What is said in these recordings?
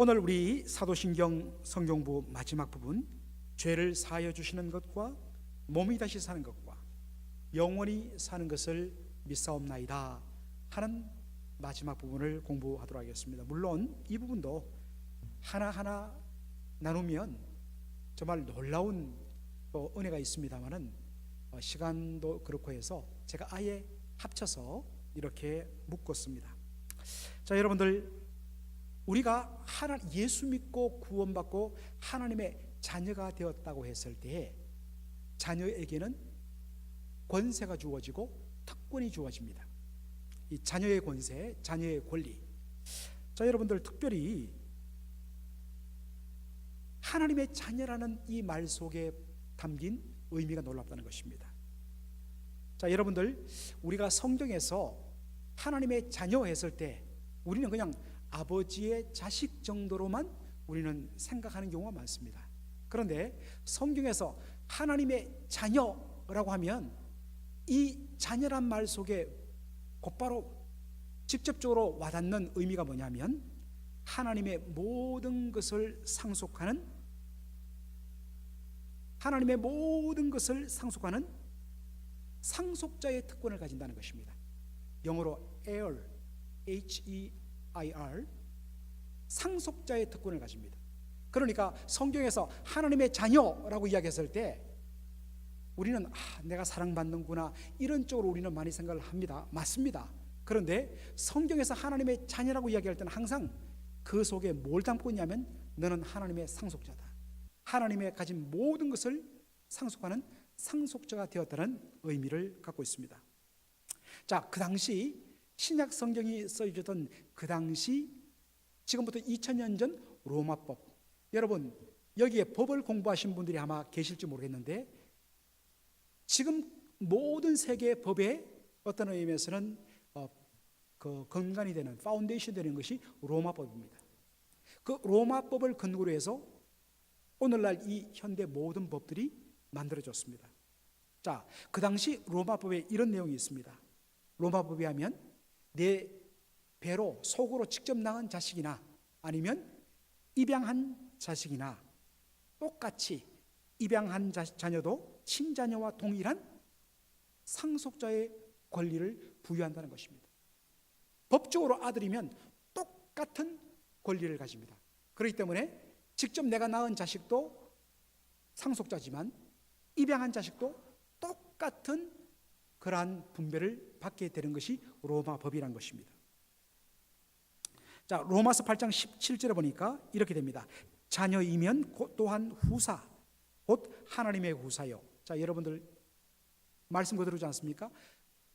오늘 우리 사도신경 성경부 마지막 부분, 죄를 사하여 주시는 것과 몸이 다시 사는 것과 영원히 사는 것을 믿사옵나이다 하는 마지막 부분을 공부하도록 하겠습니다. 물론 이 부분도 하나하나 나누면 정말 놀라운 또 은혜가 있습니다만은 시간도 그렇고 해서 제가 아예 합쳐서 이렇게 묶었습니다. 자, 여러분들, 우리가 예수 믿고 구원받고 하나님의 자녀가 되었다고 했을 때 자녀에게는 권세가 주어지고 특권이 주어집니다. 이 자녀의 권세, 자녀의 권리. 자, 여러분들, 특별히 하나님의 자녀라는 이 말 속에 담긴 의미가 놀랍다는 것입니다. 자, 여러분들, 우리가 성경에서 하나님의 자녀 했을 때 우리는 그냥 아버지의 자식 정도로만 우리는 생각하는 경우가 많습니다. 그런데 성경에서 하나님의 자녀라고 하면 이 자녀란 말 속에 곧바로 직접적으로 와닿는 의미가 뭐냐면 하나님의 모든 것을 상속하는, 하나님의 모든 것을 상속하는 상속자의 특권을 가진다는 것입니다. 영어로 heir, H-E-I-R, 상속자의 특권을 가집니다. 그러니까 성경에서 하나님의 자녀라고 이야기했을 때 우리는 내가 사랑받는구나 이런 쪽으로 우리는 많이 생각을 합니다. 맞습니다. 그런데 성경에서 하나님의 자녀라고 이야기할 때는 항상 그 속에 뭘 담고 있냐면 너는 하나님의 상속자다. 하나님의 가진 모든 것을 상속하는 상속자가 되었다는 의미를 갖고 있습니다. 자, 그 당시 신약 성경이 써있던 그 당시 지금부터 2000년 전 로마법, 여러분 여기에 법을 공부하신 분들이 아마 계실지 모르겠는데 지금 모든 세계의 법의 어떤 의미에서는 그 근간이 되는, 파운데이션 되는 것이 로마법입니다. 그 로마법을 근거로 해서 오늘날 이 현대 모든 법들이 만들어졌습니다. 자, 그 당시 로마법에 이런 내용이 있습니다. 로마법에 하면 내 배로 속으로 직접 낳은 자식이나 아니면 입양한 자식이나 똑같이 입양한 자녀도 친자녀와 동일한 상속자의 권리를 부여한다는 것입니다. 법적으로 아들이면 똑같은 권리를 가집니다. 그렇기 때문에 직접 내가 낳은 자식도 상속자지만 입양한 자식도 똑같은 그러한 분배를 받게 되는 것이 로마법이라는 것입니다. 자, 로마서 8장 17절에 보니까 이렇게 됩니다. 자녀이면 또한 후사, 곧 하나님의 후사요. 자, 여러분들 말씀 그대로지 않습니까?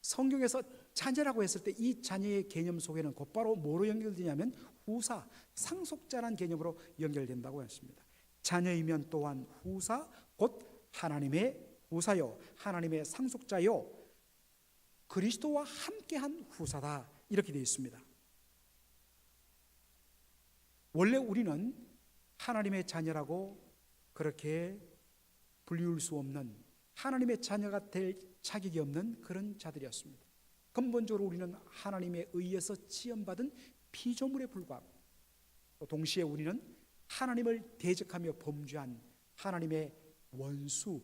성경에서 자녀라고 했을 때 이 자녀의 개념 속에는 곧바로 뭐로 연결되냐면 후사, 상속자라는 개념으로 연결된다고 했습니다. 자녀이면 또한 후사, 곧 하나님의 후사요, 하나님의 상속자요, 그리스도와 함께한 후사다, 이렇게 되어 있습니다. 원래 우리는 하나님의 자녀라고 그렇게 불리울 수 없는, 하나님의 자녀가 될 자격이 없는 그런 자들이었습니다. 근본적으로 우리는 하나님에 의해서 지음받은 피조물에 불과하고 또 동시에 우리는 하나님을 대적하며 범죄한 하나님의 원수,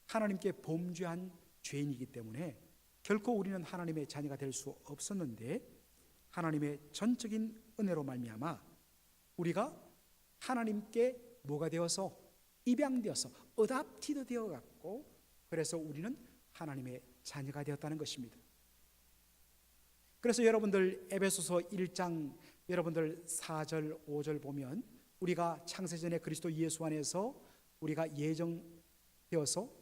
하나님께 범죄한 죄인이기 때문에 결코 우리는 하나님의 자녀가 될 수 없었는데 하나님의 전적인 은혜로 말미암아 우리가 하나님께 뭐가 되어서 입양되어서 어답티드 되어갖고 그래서 우리는 하나님의 자녀가 되었다는 것입니다. 그래서 여러분들 에베소서 1장 여러분들 4절 5절 보면 우리가 창세전에 그리스도 예수 안에서 우리가 예정되어서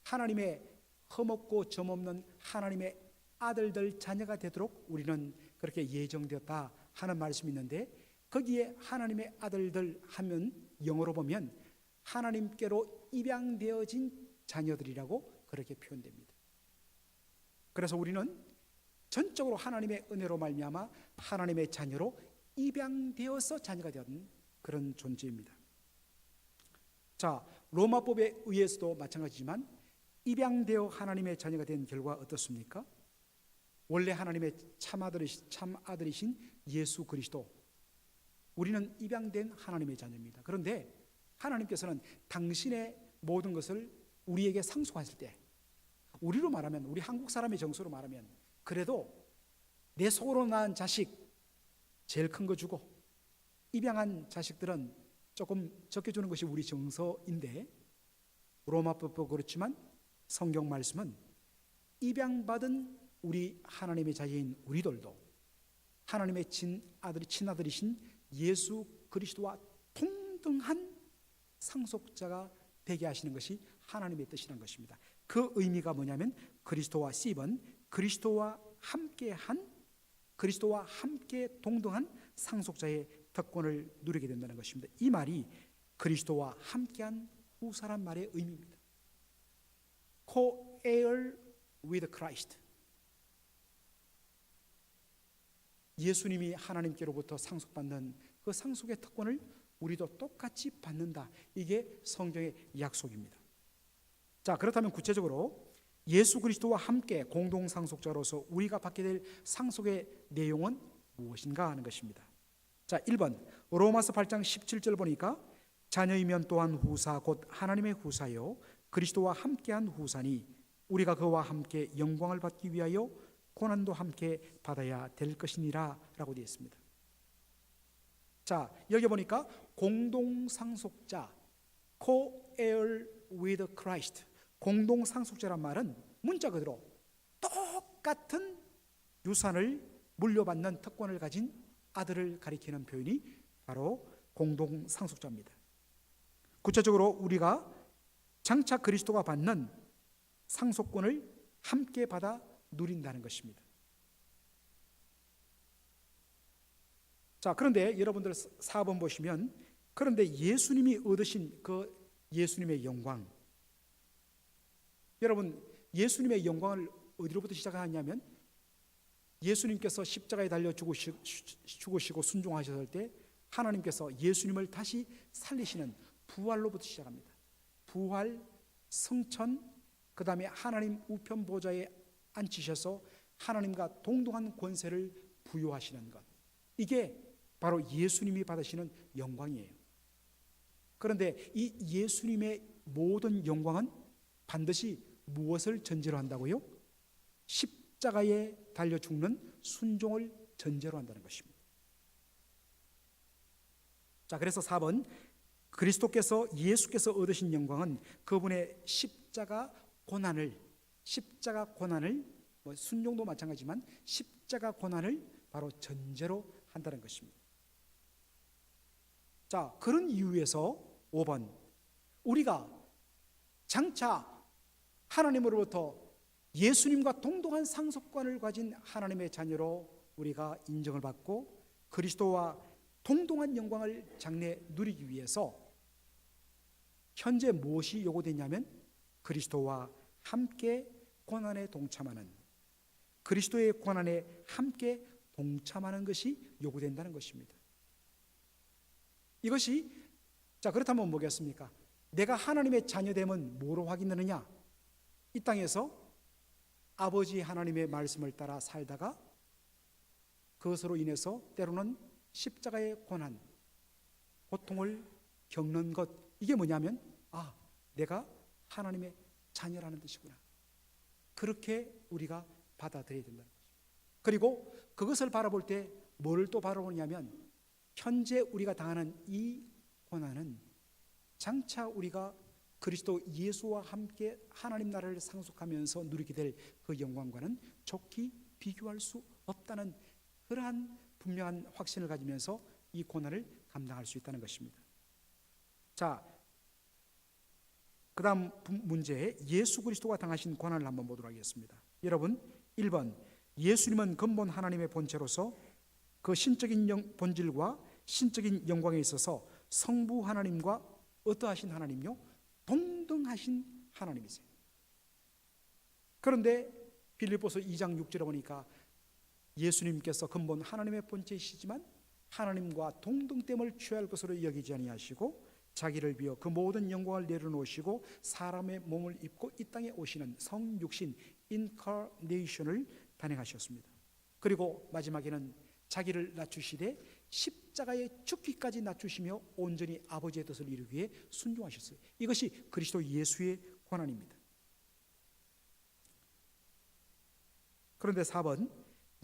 하나님의 흠없고 점없는 하나님의 아들들 자녀가 되도록 우리는 그렇게 예정되었다 하는 말씀이 있는데 거기에 하나님의 아들들 하면 영어로 보면 하나님께로 입양되어진 자녀들이라고 그렇게 표현됩니다. 그래서 우리는 전적으로 하나님의 은혜로 말미암아 하나님의 자녀로 입양되어서 자녀가 되었는 그런 존재입니다. 자, 로마법에 의해서도 마찬가지지만 입양되어 하나님의 자녀가 된 결과 어떻습니까? 원래 하나님의 참 아들이신 예수 그리스도, 우리는 입양된 하나님의 자녀입니다. 그런데 하나님께서는 당신의 모든 것을 우리에게 상속하실 때, 우리로 말하면, 우리 한국 사람의 정서로 말하면, 그래도 내 속으로 낳은 자식 제일 큰 거 주고 입양한 자식들은 조금 적게 주는 것이 우리 정서인데, 로마법도 그렇지만 성경 말씀은 입양받은 우리 하나님의 자녀인 우리들도 하나님의 친아들이신 예수 그리스도와 동등한 상속자가 되게 하시는 것이 하나님의 뜻이라는 것입니다. 그 의미가 뭐냐면 그리스도와 씹은 그리스도와 함께 동등한 상속자의 특권을 누리게 된다는 것입니다. 이 말이 그리스도와 함께한 후사란 말의 의미입니다. Co-heir with Christ. 예수님이 하나님께로부터 상속받는 그 상속의 특권을 우리도 똑같이 받는다. 이게 성경의 약속입니다. 자, 그렇다면 구체적으로 예수 그리스도와 함께 공동 상속자로서 우리가 받게 될 상속의 내용은 무엇인가 하는 것입니다. 자, 1번 로마서 8장 17절 보니까 자녀이면 또한 후사 곧 하나님의 후사요 그리스도와 함께한 후사니 우리가 그와 함께 영광을 받기 위하여 고난도 함께 받아야 될 것이니라 라고 되어 있습니다. 자, 여기 보니까 공동 상속자, co-heir with Christ, 공동 상속자란 말은 문자 그대로 똑같은 유산을 물려받는 특권을 가진 아들을 가리키는 표현이 바로 공동 상속자입니다. 구체적으로 우리가 장차 그리스도가 받는 상속권을 함께 받아 누린다는 것입니다. 자, 그런데 여러분들 4번 보시면 그런데 예수님이 얻으신 그 예수님의 영광, 여러분 예수님의 영광을 어디로부터 시작하냐면 예수님께서 십자가에 달려 죽으시고 순종하셨을 때 하나님께서 예수님을 다시 살리시는 부활로부터 시작합니다. 부활, 성천, 그 다음에 하나님 우편 보좌에 앉히셔서 하나님과 동등한 권세를 부여하시는 것, 이게 바로 예수님이 받으시는 영광이에요. 그런데 이 예수님의 모든 영광은 반드시 무엇을 전제로 한다고요? 십자가에 달려 죽는 순종을 전제로 한다는 것입니다. 자, 그래서 4번 예수께서 얻으신 영광은 그분의 십자가 고난을 순종도 마찬가지지만 십자가 고난을 바로 전제로 한다는 것입니다. 자, 그런 이유에서 5번 우리가 장차 하나님으로부터 예수님과 동등한 상속권을 가진 하나님의 자녀로 우리가 인정을 받고 그리스도와 동등한 영광을 장래 누리기 위해서 현재 무엇이 요구되냐면 그리스도와 함께 고난에 동참하는, 그리스도의 고난에 함께 동참하는 것이 요구된다는 것입니다. 이것이, 자, 그렇다면 뭐겠습니까? 내가 하나님의 자녀됨은 뭐로 확인되느냐? 이 땅에서 아버지 하나님의 말씀을 따라 살다가 그것으로 인해서 때로는 십자가의 고난, 고통을 겪는 것, 이게 뭐냐면 내가 하나님의 자녀라는 뜻이구나. 그렇게 우리가 받아들여야 된다는 거죠. 그리고 그것을 바라볼 때 뭐를 또 바라보냐면 현재 우리가 당하는 이 고난은 장차 우리가 그리스도 예수와 함께 하나님 나라를 상속하면서 누리게 될 그 영광과는 좋게 비교할 수 없다는 그러한 분명한 확신을 가지면서 이 고난을 감당할 수 있다는 것입니다. 자, 그 다음 문제, 예수 그리스도가 당하신 고난을 한번 보도록 하겠습니다. 여러분, 1번 예수님은 근본 하나님의 본체로서 그 신적인 본질과 신적인 영광에 있어서 성부 하나님과 어떠하신 하나님요? 동등하신 하나님이세요. 그런데 빌립보서 2장 6절에 보니까 예수님께서 근본 하나님의 본체이시지만 하나님과 동등됨을 취할 것으로 여기지 아니하시고 자기를 비워 그 모든 영광을 내려놓으시고 사람의 몸을 입고 이 땅에 오시는 성육신 인카네이션을 단행하셨습니다. 그리고 마지막에는 자기를 낮추시되 십자가에 죽기까지 낮추시며 온전히 아버지의 뜻을 이루기 위해 순종하셨어요. 이것이 그리스도 예수의 권한입니다. 그런데 4번,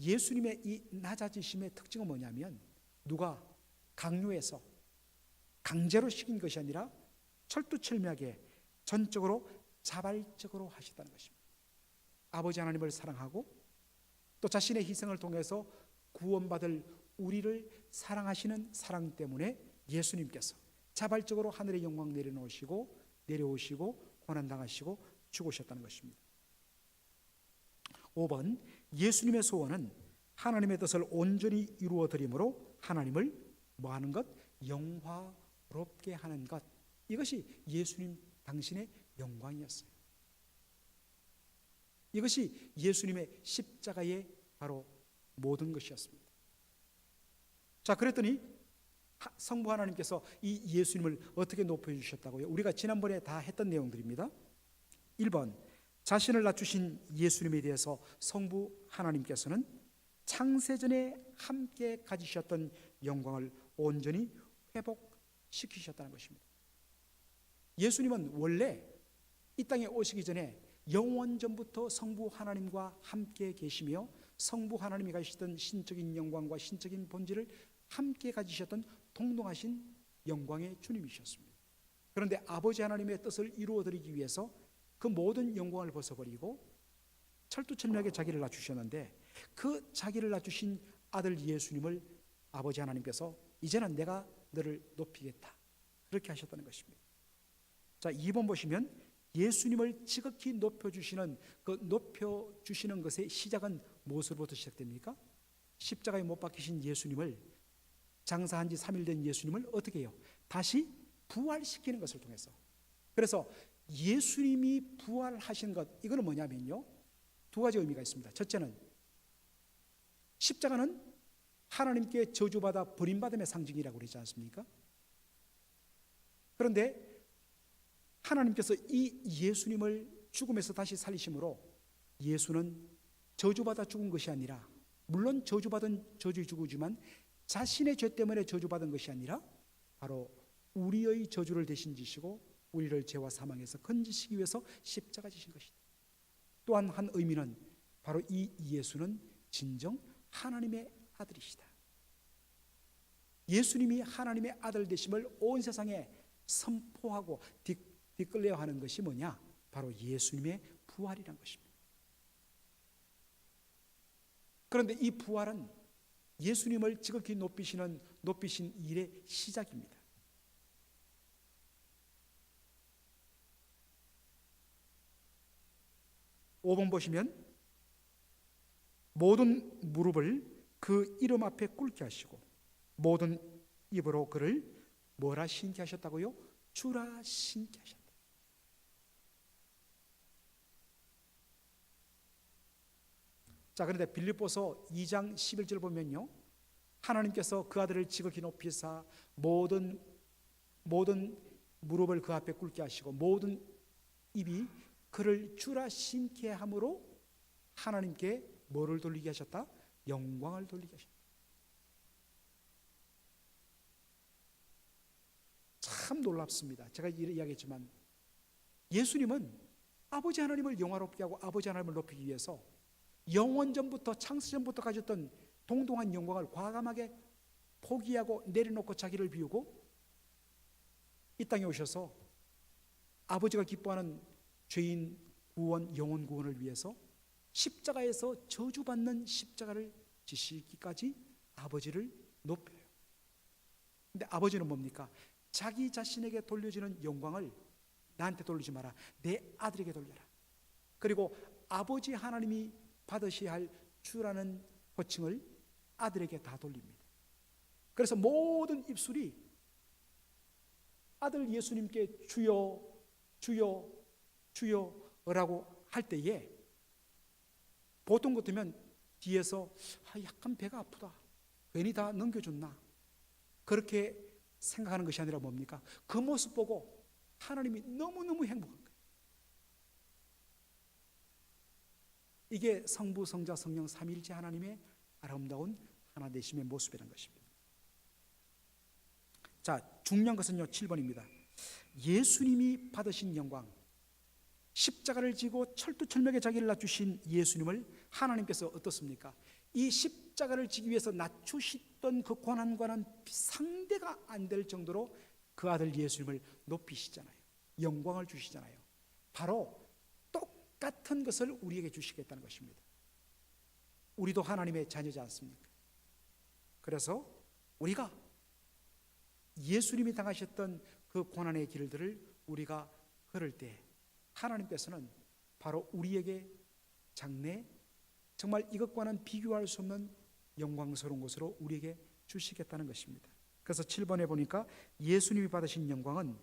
예수님의 이 낮아지심의 특징은 뭐냐면 누가 강요해서 강제로 시킨 것이 아니라 철두철미하게 전적으로 자발적으로 하셨다는 것입니다. 아버지 하나님을 사랑하고 또 자신의 희생을 통해서 구원받을 우리를 사랑하시는 사랑 때문에 예수님께서 자발적으로 하늘의 영광 내려오시고 고난당하시고 죽으셨다는 것입니다. 5번, 예수님의 소원은 하나님의 뜻을 온전히 이루어 드림으로 하나님을 뭐하는 것? 영화롭게 하는 것. 이것이 예수님 당신의 영광이었어요. 이것이 예수님의 십자가의 바로 모든 것이었습니다. 자, 그랬더니 성부 하나님께서 이 예수님을 어떻게 높여주셨다고요? 우리가 지난번에 다 했던 내용들입니다. 1번, 자신을 낮추신 예수님에 대해서 성부 하나님께서는 창세전에 함께 가지셨던 영광을 온전히 회복시키셨다는 것입니다. 예수님은 원래 이 땅에 오시기 전에 영원전부터 성부 하나님과 함께 계시며 성부 하나님이 가지셨던 신적인 영광과 신적인 본질을 함께 가지셨던 동등하신 영광의 주님이셨습니다. 그런데 아버지 하나님의 뜻을 이루어드리기 위해서 그 모든 영광을 벗어버리고 철두철미하게 자기를 낮추셨는데 그 자기를 낮추신 아들 예수님을 아버지 하나님께서 이제는 내가 너를 높이겠다 그렇게 하셨다는 것입니다. 자, 2번 보시면 예수님을 지극히 높여주시는 그 높여주시는 것의 시작은 무엇으로부터 시작됩니까? 십자가에 못 박히신 예수님을, 장사한 지 3일 된 예수님을 어떻게 해요? 다시 부활시키는 것을 통해서. 그래서 예수님이 부활하신 것, 이거는 뭐냐면요, 두 가지 의미가 있습니다. 첫째는 십자가는 하나님께 저주받아 버림받음의 상징이라고 그러지 않습니까? 그런데 하나님께서 이 예수님을 죽음에서 다시 살리심으로 예수는 저주받아 죽은 것이 아니라, 물론 저주받은 저주의 죽으지만 자신의 죄 때문에 저주받은 것이 아니라 바로 우리의 저주를 대신 지시고 우리를 죄와 사망에서 건지시기 위해서 십자가 지신 것이다. 또한 한 의미는 바로 이 예수는 진정 하나님의 아들이시다. 예수님이 하나님의 아들 되심을 온 세상에 선포하고 뒷끌려야 하는 것이 뭐냐? 바로 예수님의 부활이란 것입니다. 그런데 이 부활은 예수님을 지극히 높이신 일의 시작입니다. (5번) 보시면 모든 무릎을 그 이름 앞에 꿇게 하시고 모든 입으로 그를 뭐라 신게 하셨다고요? 주라 신게 하셨다. 자, 그런데 빌립보서 2장 11절 보면요, 하나님께서 그 아들을 지극히 높이사 모든 무릎을 그 앞에 꿇게 하시고 모든 입이 그를 주라 신게 함으로 하나님께 뭐를 돌리게 하셨다? 영광을 돌리게 하셨다. 참 놀랍습니다. 제가 이야기했지만 예수님은 아버지 하나님을 영화롭게 하고 아버지 하나님을 높이기 위해서 영원전부터 창세전부터 가졌던 동등한 영광을 과감하게 포기하고 내려놓고 자기를 비우고 이 땅에 오셔서 아버지가 기뻐하는 죄인 구원, 영혼 구원을 위해서 십자가에서 저주받는 십자가를 지시기까지 아버지를 높여요. 근데 아버지는 뭡니까? 자기 자신에게 돌려지는 영광을 나한테 돌리지 마라, 내 아들에게 돌려라. 그리고 아버지 하나님이 받으셔야 할 주라는 호칭을 아들에게 다 돌립니다. 그래서 모든 입술이 아들 예수님께 주여 주여 주여라고 할 때에 보통 같으면 뒤에서 약간 배가 아프다, 괜히 다 넘겨줬나, 그렇게 생각하는 것이 아니라 뭡니까? 그 모습 보고 하나님이 너무너무 행복한 거예요. 이게 성부, 성자, 성령 삼위일체 하나님의 아름다운 하나 되심의 모습이라는 것입니다. 자, 중요한 것은요 7번입니다. 예수님이 받으신 영광, 십자가를 지고 철두철미하게 자기를 낮추신 예수님을 하나님께서 어떻습니까? 이 십자가를 지기 위해서 낮추시던 그 고난과는 상대가 안 될 정도로 그 아들 예수님을 높이시잖아요. 영광을 주시잖아요. 바로 똑같은 것을 우리에게 주시겠다는 것입니다. 우리도 하나님의 자녀지 않습니까? 그래서 우리가 예수님이 당하셨던 그 고난의 길들을 우리가 걸을 때 하나님께서는 바로 우리에게 장래, 정말 이것과는 비교할 수 없는 영광스러운 것으로 우리에게 주시겠다는 것입니다. 그래서 7번에 보니까 예수님이 받으신 영광은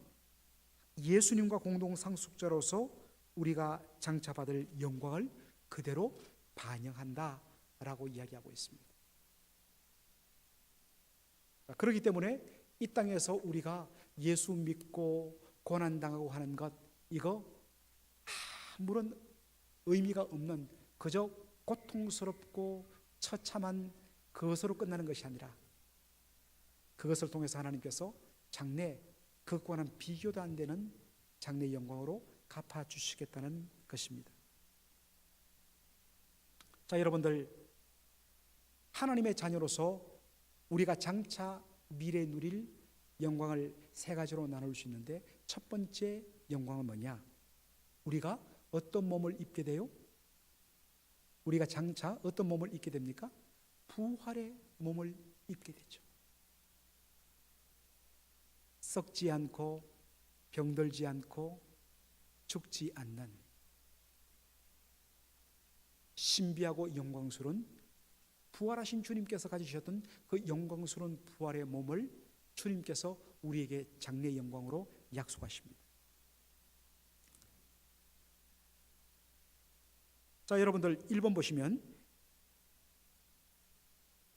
예수님과 공동 상속자로서 우리가 장차 받을 영광을 그대로 반영한다라고 이야기하고 있습니다. 그렇기 때문에 이 땅에서 우리가 예수 믿고 고난당하고 하는 것, 이거 아무런 의미가 없는 그저 고통스럽고 처참한 그것으로 끝나는 것이 아니라 그것을 통해서 하나님께서 장래, 그것과는 비교도 안 되는 장래 영광으로 갚아주시겠다는 것입니다. 자, 여러분들, 하나님의 자녀로서 우리가 장차 미래에 누릴 영광을 세 가지로 나눌 수 있는데, 첫 번째 영광은 뭐냐? 우리가 어떤 몸을 입게 돼요? 우리가 장차 어떤 몸을 입게 됩니까? 부활의 몸을 입게 되죠. 썩지 않고 병들지 않고 죽지 않는 신비하고 영광스러운 부활하신 주님께서 가지셨던 그 영광스러운 부활의 몸을 주님께서 우리에게 장래 영광으로 약속하십니다. 자, 여러분들 1번 보시면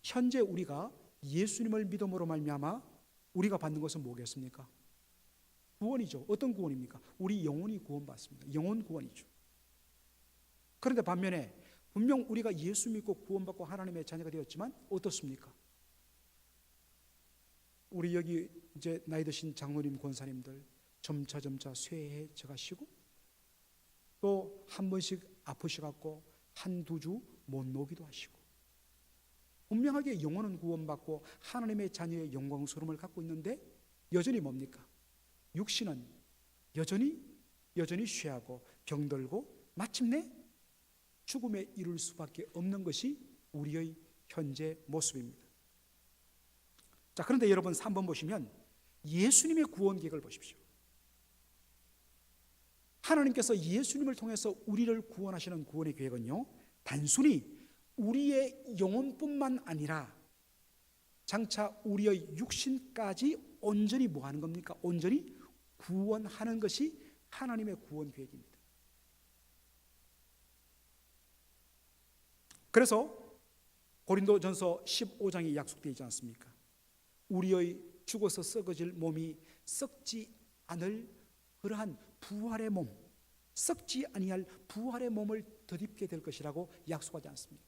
현재 우리가 예수님을 믿음으로 말미암아 우리가 받는 것은 뭐겠습니까? 구원이죠. 어떤 구원입니까? 우리 영혼이 구원받습니다. 영혼 구원이죠. 그런데 반면에 분명 우리가 예수 믿고 구원받고 하나님의 자녀가 되었지만 어떻습니까? 우리 여기 이제 나이 드신 장로님, 권사님들 점차 쇠해져 가시고 또 한 번씩 아프셔갖고 한두 주 못 노기도 하시고, 분명하게 영혼은 구원받고 하나님의 자녀의 영광스러움을 갖고 있는데 여전히 뭡니까? 육신은 여전히 쇠하고 병들고 마침내 죽음에 이를 수밖에 없는 것이 우리의 현재 모습입니다. 자, 그런데 여러분 3번 보시면 예수님의 구원 계획을 보십시오. 하나님께서 예수님을 통해서 우리를 구원하시는 구원의 계획은요, 단순히 우리의 영혼뿐만 아니라 장차 우리의 육신까지 온전히 뭐 하는 겁니까? 온전히 구원하는 것이 하나님의 구원 계획입니다. 그래서 고린도전서 15장에 약속되어 있지 않습니까? 우리의 죽어서 썩어질 몸이 썩지 않을 그러한 부활의 몸, 썩지 아니할 부활의 몸을 덧입게 될 것이라고 약속하지 않습니까?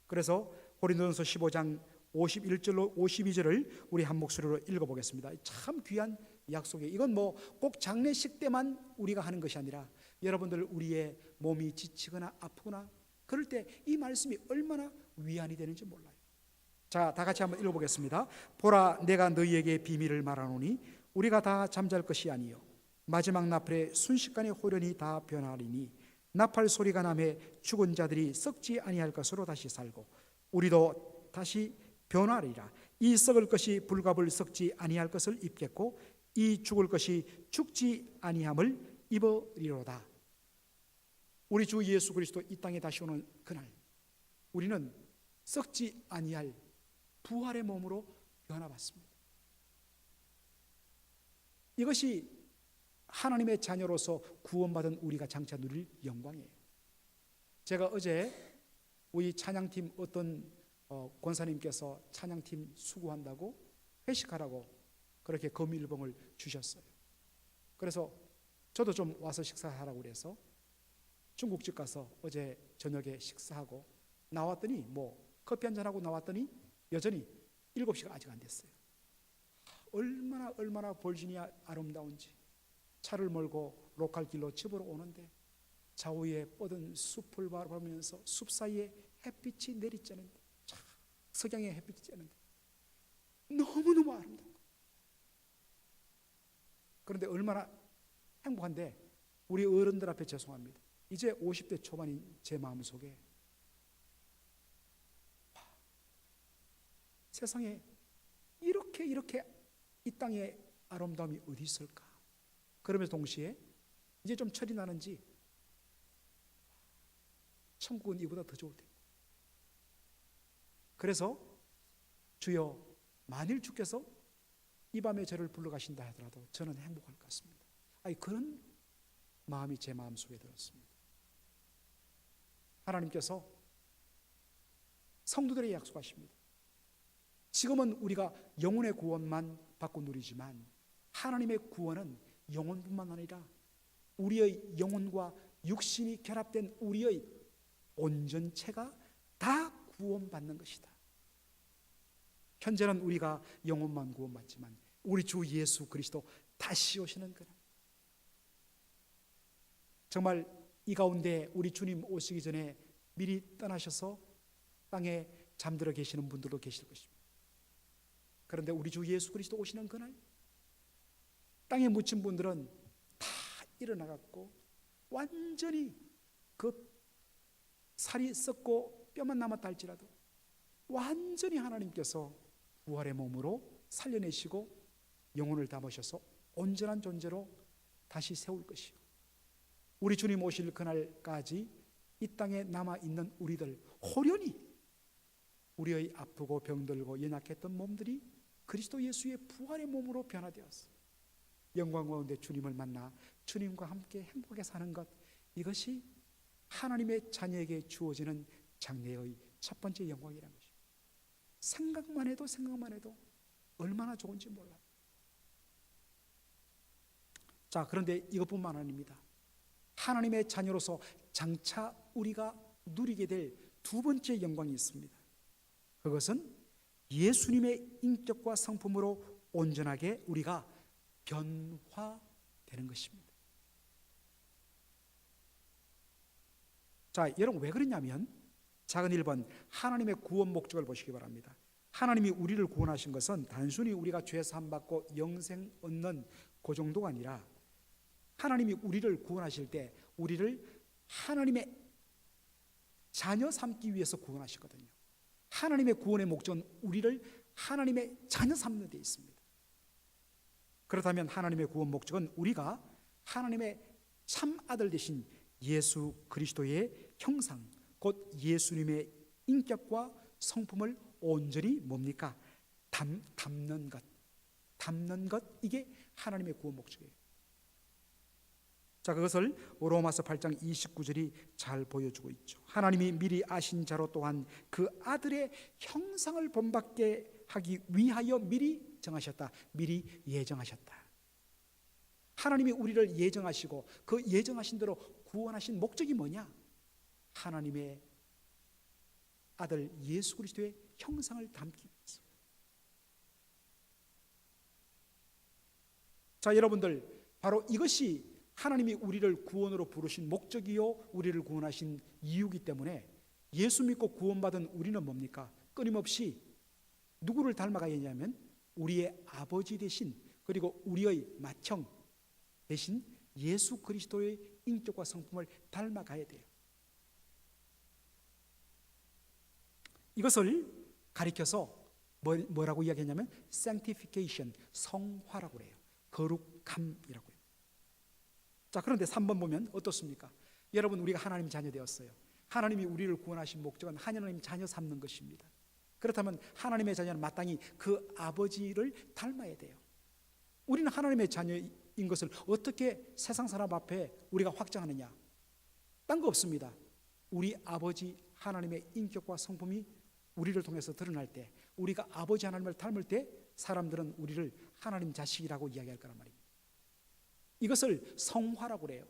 그래서 고린도전서 15장 51절로 52절을 우리 한 목소리로 읽어보겠습니다. 참 귀한 약속이에요. 이건 뭐 꼭 장례식 때만 우리가 하는 것이 아니라 여러분들 우리의 몸이 지치거나 아프거나 그럴 때 이 말씀이 얼마나 위안이 되는지 몰라요. 자, 다 같이 한번 읽어보겠습니다. 보라, 내가 너희에게 비밀을 말하노니 우리가 다 잠잘 것이 아니요 마지막 나팔에 순식간에 호련히 다 변하리니 나팔 소리가 나매 죽은 자들이 썩지 아니할 것으로 다시 살고 우리도 다시 변하리라. 이 썩을 것이 불갑을 썩지 아니할 것을 입겠고 이 죽을 것이 죽지 아니함을 입으리로다. 우리 주 예수 그리스도 이 땅에 다시 오는 그날 우리는 썩지 아니할 부활의 몸으로 변화받습니다. 이것이 하나님의 자녀로서 구원받은 우리가 장차 누릴 영광이에요. 제가 어제 우리 찬양팀 어떤 권사님께서 찬양팀 수고한다고 회식하라고 그렇게 검일봉을 주셨어요. 그래서 저도 좀 와서 식사하라고 그래서 중국집 가서 어제 저녁에 식사하고 나왔더니 뭐 커피 한잔하고 나왔더니 여전히 7시가 아직 안 됐어요. 얼마나 벌지니아 아름다운지. 차를 몰고 로컬 길로 집으로 오는데 좌우에 뻗은 숲을 바라보면서 숲 사이에 햇빛이 내리쬐는데, 석양의 햇빛이 쬐는데 너무너무 아름다운 거예요. 그런데 얼마나 행복한데, 우리 어른들 앞에 죄송합니다. 이제 50대 초반인 제 마음속에 세상에 이렇게 이 땅에 아름다움이 어디 있을까? 그러면서 동시에 이제 좀 철이 나는지 천국은 이보다 더 좋을 텐데. 그래서 주여, 만일 주께서 이 밤에 저를 불러가신다 하더라도 저는 행복할 것 같습니다. 그런 마음이 제 마음속에 들었습니다. 하나님께서 성도들에게 약속하십니다. 지금은 우리가 영혼의 구원만 받고 누리지만 하나님의 구원은 영혼뿐만 아니라 우리의 영혼과 육신이 결합된 우리의 온전체가 다 구원받는 것이다. 현재는 우리가 영혼만 구원받지만 우리 주 예수 그리스도 다시 오시는 그날, 정말 이 가운데 우리 주님 오시기 전에 미리 떠나셔서 땅에 잠들어 계시는 분들도 계실 것입니다. 그런데 우리 주 예수 그리스도 오시는 그날, 땅에 묻힌 분들은 다 일어나갖고 완전히 그 살이 썩고 뼈만 남았다 할지라도 완전히 하나님께서 부활의 몸으로 살려내시고 영혼을 담으셔서 온전한 존재로 다시 세울 것이요, 우리 주님 오실 그날까지 이 땅에 남아있는 우리들 호련히 우리의 아프고 병들고 연약했던 몸들이 그리스도 예수의 부활의 몸으로 변화되었어 영광 가운데 주님을 만나 주님과 함께 행복하게 사는 것, 이것이 하나님의 자녀에게 주어지는 장래의 첫 번째 영광이라는 것입니다. 생각만 해도 얼마나 좋은지 몰라요. 자, 그런데 이것뿐만 아닙니다. 하나님의 자녀로서 장차 우리가 누리게 될 두 번째 영광이 있습니다. 그것은 예수님의 인격과 성품으로 온전하게 우리가 변화되는 것입니다. 자, 여러분 왜 그러냐면 작은 1번 하나님의 구원 목적을 보시기 바랍니다. 하나님이 우리를 구원하신 것은 단순히 우리가 죄 사함 받고 영생 얻는 그 정도가 아니라, 하나님이 우리를 구원하실 때 우리를 하나님의 자녀 삼기 위해서 구원하셨거든요. 하나님의 구원의 목적은 우리를 하나님의 자녀 삼는 데 있습니다. 그렇다면 하나님의 구원 목적은 우리가 하나님의 참 아들 되신 예수 그리스도의 형상, 곧 예수님의 인격과 성품을 온전히 뭡니까? 담는 것, 이게 하나님의 구원 목적이에요. 자, 그것을 로마서 8장 29절이 잘 보여주고 있죠. 하나님이 미리 아신 자로 또한 그 아들의 형상을 본받게 하기 위하여 미리 정하셨다. 미리 예정하셨다. 하나님이 우리를 예정하시고 그 예정하신 대로 구원하신 목적이 뭐냐? 하나님의 아들 예수 그리스도의 형상을 담기 위해서. 자, 여러분들, 바로 이것이 하나님이 우리를 구원으로 부르신 목적이요, 우리를 구원하신 이유이기 때문에 예수 믿고 구원받은 우리는 뭡니까? 끊임없이 누구를 닮아가야 하냐면 우리의 아버지 대신, 그리고 우리의 맏형 대신 예수 그리스도의 인격과 성품을 닮아가야 돼요. 이것을 가리켜서 뭐라고 이야기하냐면 sanctification, 성화라고 그래요. 거룩함이라고 해요. 자, 그런데 3번 보면 어떻습니까? 여러분, 우리가 하나님 자녀 되었어요. 하나님이 우리를 구원하신 목적은 하나님 자녀 삼는 것입니다. 그렇다면 하나님의 자녀는 마땅히 그 아버지를 닮아야 돼요. 우리는 하나님의 자녀인 것을 어떻게 세상 사람 앞에 우리가 확정하느냐? 딴 거 없습니다. 우리 아버지 하나님의 인격과 성품이 우리를 통해서 드러날 때, 우리가 아버지 하나님을 닮을 때 사람들은 우리를 하나님 자식이라고 이야기할 거란 말입니다. 이것을 성화라고 그래요.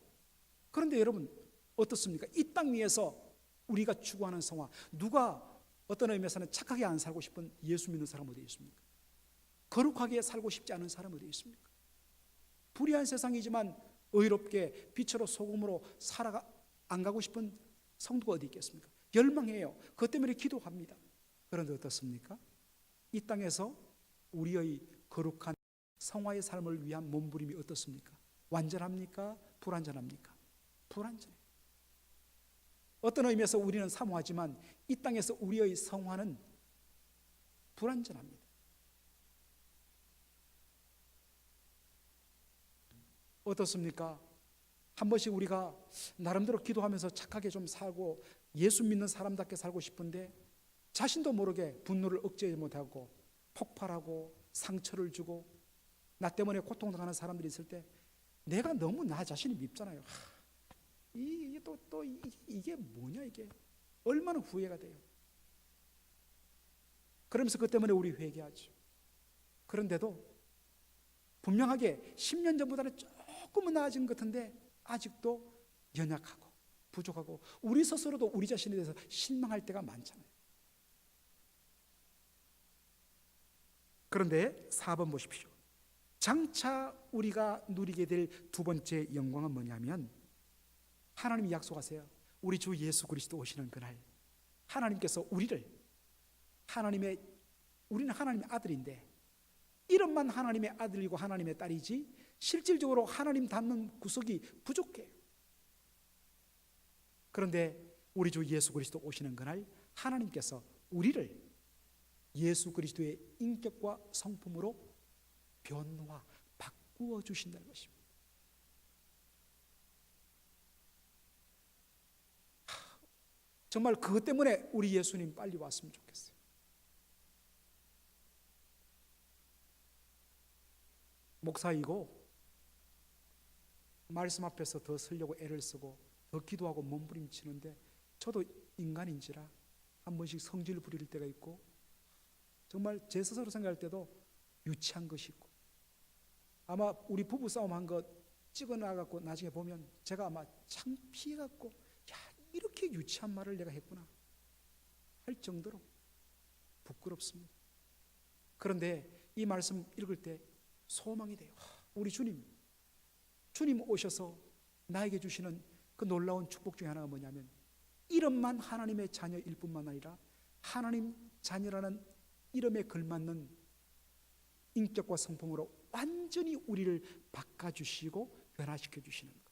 그런데 여러분 어떻습니까? 이 땅 위에서 우리가 추구하는 성화, 누가 어떤 의미에서는 착하게 안 살고 싶은 예수 믿는 사람 어디 있습니까? 거룩하게 살고 싶지 않은 사람은 어디 있습니까? 불의한 세상이지만 의롭게 빛으로 소금으로 살아가 안 가고 싶은 성도가 어디 있겠습니까? 열망해요. 그것 때문에 기도합니다. 그런데 어떻습니까? 이 땅에서 우리의 거룩한 성화의 삶을 위한 몸부림이 어떻습니까? 완전합니까? 불완전합니까? 불완전해요. 어떤 의미에서 우리는 사모하지만 이 땅에서 우리의 성화는 불완전합니다. 어떻습니까? 한 번씩 우리가 나름대로 기도하면서 착하게 좀 살고 예수 믿는 사람답게 살고 싶은데 자신도 모르게 분노를 억제하지 못하고 폭발하고 상처를 주고 나 때문에 고통당하는 사람들이 있을 때 내가 너무 나 자신이 밉잖아요. 이게 뭐냐, 이게 얼마나 후회가 돼요. 그러면서 그것 때문에 우리 회개하죠. 그런데도 분명하게 10년 전보다는 조금은 나아진 것 같은데 아직도 연약하고 부족하고 우리 스스로도 우리 자신에 대해서 실망할 때가 많잖아요. 그런데 4번 보십시오. 장차 우리가 누리게 될 두 번째 영광은 뭐냐면 하나님이 약속하세요. 우리 주 예수 그리스도 오시는 그날 하나님께서 우리는 하나님의 아들인데 이름만 하나님의 아들이고 하나님의 딸이지 실질적으로 하나님 닮는 구석이 부족해요. 그런데 우리 주 예수 그리스도 오시는 그날 하나님께서 우리를 예수 그리스도의 인격과 성품으로 변화, 바꾸어 주신다는 것입니다. 정말 그것 때문에 우리 예수님 빨리 왔으면 좋겠어요. 목사이고 말씀 앞에서 더 쓰려고 애를 쓰고 더 기도하고 몸부림치는데 저도 인간인지라 한 번씩 성질 부릴 때가 있고 정말 제 스스로 생각할 때도 유치한 것이 있고 아마 우리 부부 싸움 한 거 찍어놔갖고 나중에 보면 제가 아마 창피해갖고 야 이렇게 유치한 말을 내가 했구나 할 정도로 부끄럽습니다. 그런데 이 말씀 읽을 때 소망이 돼요. 우리 주님 오셔서 나에게 주시는 그 놀라운 축복 중에 하나가 뭐냐면 이름만 하나님의 자녀일 뿐만 아니라 하나님 자녀라는 이름에 걸맞는 인격과 성품으로 완전히 우리를 바꿔주시고 변화시켜 주시는 것.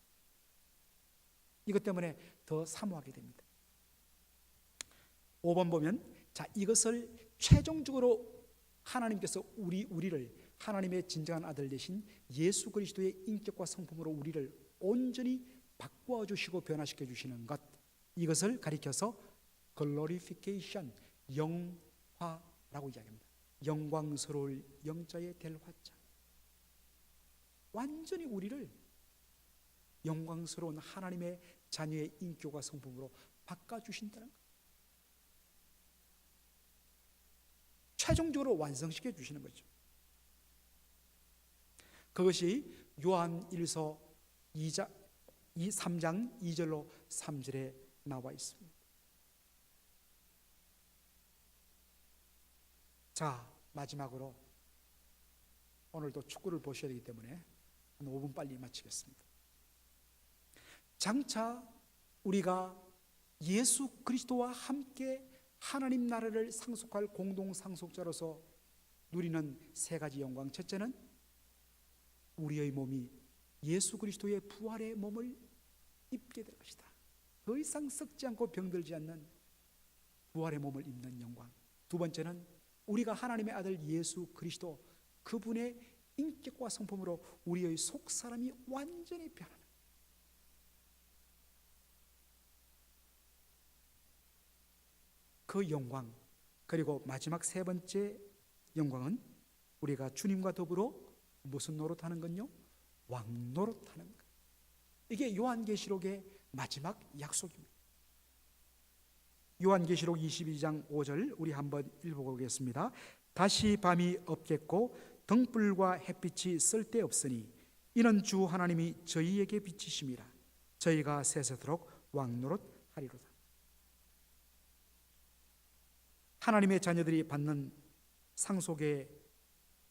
이것 때문에 더 사모하게 됩니다. 5번 보면 자 이것을 최종적으로 하나님께서 우리를 하나님의 진정한 아들 되신 예수 그리스도의 인격과 성품으로 우리를 온전히 바꾸어 주시고 변화시켜 주시는 것, 이것을 가리켜서 글로리피케이션, 영화라고 이야기합니다. 영광스러울 영자의 될 화자. 완전히 우리를 영광스러운 하나님의 자녀의 인격과 성품으로 바꿔주신다는 것. 최종적으로 완성시켜 주시는 거죠. 그것이 요한 1서 3장 2절로 3절에 나와 있습니다. 자, 마지막으로 오늘도 축구를 보셔야 되기 때문에 한 5분 빨리 마치겠습니다. 장차 우리가 예수 그리스도와 함께 하나님 나라를 상속할 공동 상속자로서 누리는 세 가지 영광. 첫째는 우리의 몸이 예수 그리스도의 부활의 몸을 입게 될 것이다. 더 이상 썩지 않고 병들지 않는 부활의 몸을 입는 영광. 두 번째는 우리가 하나님의 아들 예수 그리스도 그분의 인격과 성품으로 우리의 속사람이 완전히 변하는 그 영광. 그리고 마지막 세 번째 영광은 우리가 주님과 더불어 무슨 노릇하는 건요? 왕노릇하는 것. 이게 요한계시록의 마지막 약속입니다. 요한계시록 22장 5절 우리 한번 읽어보겠습니다. 다시 밤이 없겠고 등불과 햇빛이 쓸데없으니 이는 주 하나님이 저희에게 비치심이라. 저희가 세세토록 왕노릇하리로다. 하나님의 자녀들이 받는 상속의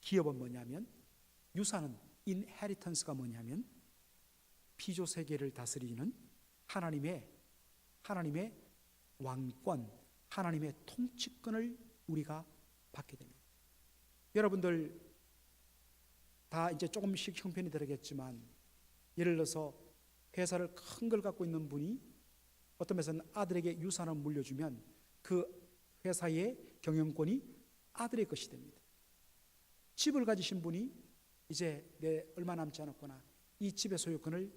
기업은 뭐냐면, 유산은 inheritance가 뭐냐면 피조 세계를 다스리는 하나님의 왕권, 하나님의 통치권을 우리가 받게 됩니다. 여러분들 다 이제 조금씩 형편이 다르겠지만, 예를 들어서 회사를 큰 걸 갖고 있는 분이 어떤 면에서는 아들에게 유산을 물려주면 그 회사의 경영권이 아들의 것이 됩니다. 집을 가지신 분이 이제 내 얼마 남지 않았구나, 이 집의 소유권을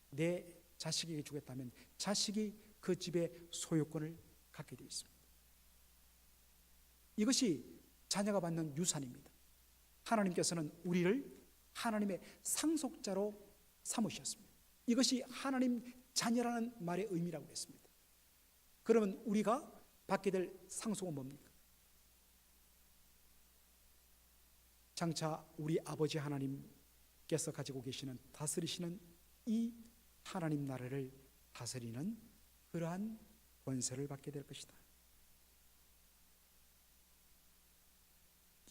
내 자식에게 주겠다면 자식이 그 집의 소유권을 갖게 되어 있습니다. 이것이 자녀가 받는 유산입니다. 하나님께서는 우리를 하나님의 상속자로 삼으셨습니다. 이것이 하나님 자녀라는 말의 의미라고 했습니다. 그러면 우리가 받게 될 상속은 뭡니까? 장차 우리 아버지 하나님께서 가지고 계시는, 다스리시는 이 하나님 나라를 다스리는 그러한 권세를 받게 될 것이다.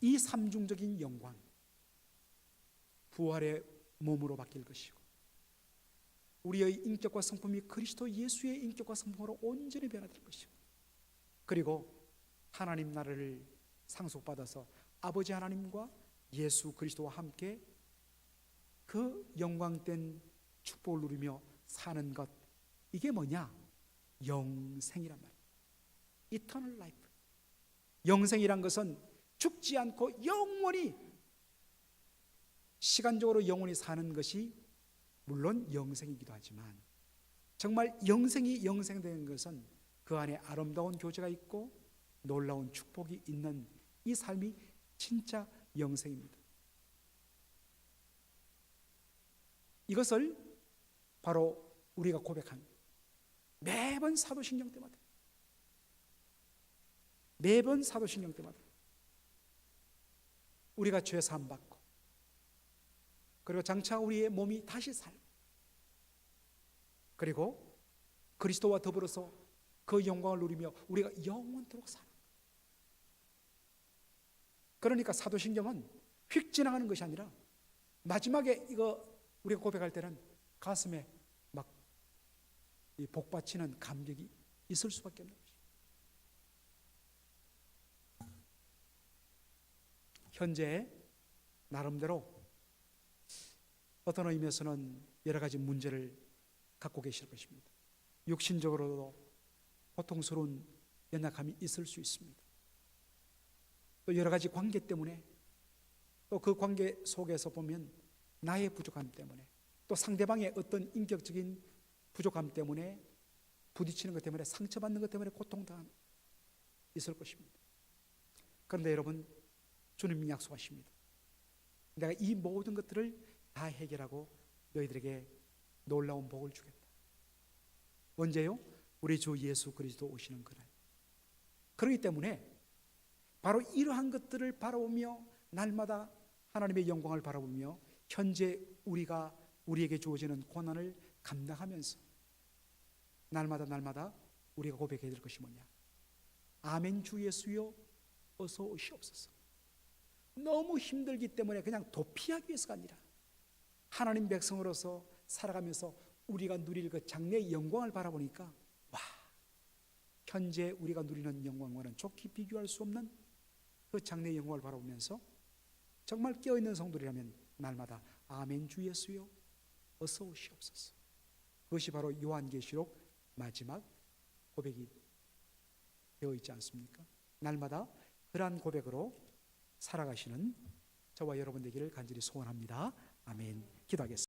이 삼중적인 영광, 부활의 몸으로 바뀔 것이고, 우리의 인격과 성품이 그리스도 예수의 인격과 성품으로 온전히 변화될 것이고, 그리고 하나님 나라를 상속받아서 아버지 하나님과 예수 그리스도와 함께 그 영광된 축복을 누리며 사는 것, 이게 뭐냐? 영생이란 말이에요. Eternal life. 영생이란 것은 죽지 않고 영원히, 시간적으로 영원히 사는 것이 물론 영생이기도 하지만, 정말 영생이 영생되는 것은 그 안에 아름다운 교제가 있고 놀라운 축복이 있는 이 삶이 진짜 영생입니다. 이것을 바로 우리가 고백한 매번 사도신경 때마다, 매번 사도신경 때마다 우리가 죄 사함 받고, 그리고 장차 우리의 몸이 다시 살고, 그리고 그리스도와 더불어서 그 영광을 누리며 우리가 영원토록 살아. 그러니까 사도신경은 휙 지나가는 것이 아니라 마지막에 이거 우리가 고백할 때는 가슴에 막 이 복받치는 감격이 있을 수밖에 없는 것입니다. 현재 나름대로 어떤 의미에서는 여러 가지 문제를 갖고 계실 것입니다. 육신적으로도 고통스러운 연약함이 있을 수 있습니다. 또 여러 가지 관계 때문에, 또 그 관계 속에서 보면 나의 부족함 때문에, 또 상대방의 어떤 인격적인 부족함 때문에, 부딪히는 것 때문에, 상처받는 것 때문에 고통당한 있을 것입니다. 그런데 여러분, 주님이 약속하십니다. 내가 이 모든 것들을 다 해결하고 너희들에게 놀라운 복을 주겠다. 언제요? 우리 주 예수 그리스도 오시는 그날. 그렇기 때문에 바로 이러한 것들을 바라보며 날마다 하나님의 영광을 바라보며 현재 우리에게 주어지는 고난을 감당하면서 날마다 우리가 고백해야 될 것이 뭐냐? 아멘 주 예수여 어서 오시옵소서. 너무 힘들기 때문에 그냥 도피하기 위해서가 아니라 하나님 백성으로서 살아가면서 우리가 누릴 그 장래의 영광을 바라보니까, 와, 현재 우리가 누리는 영광과는 좋게 비교할 수 없는 그 장래의 영광을 바라보면서 정말 깨어있는 성도라면 날마다 아멘 주 예수여 어서 오시옵소서. 그것이 바로 요한계시록 마지막 고백이 되어 있지 않습니까? 날마다 그러한 고백으로 살아가시는 저와 여러분 되기를 간절히 소원합니다. 아멘. 기도하겠습니다.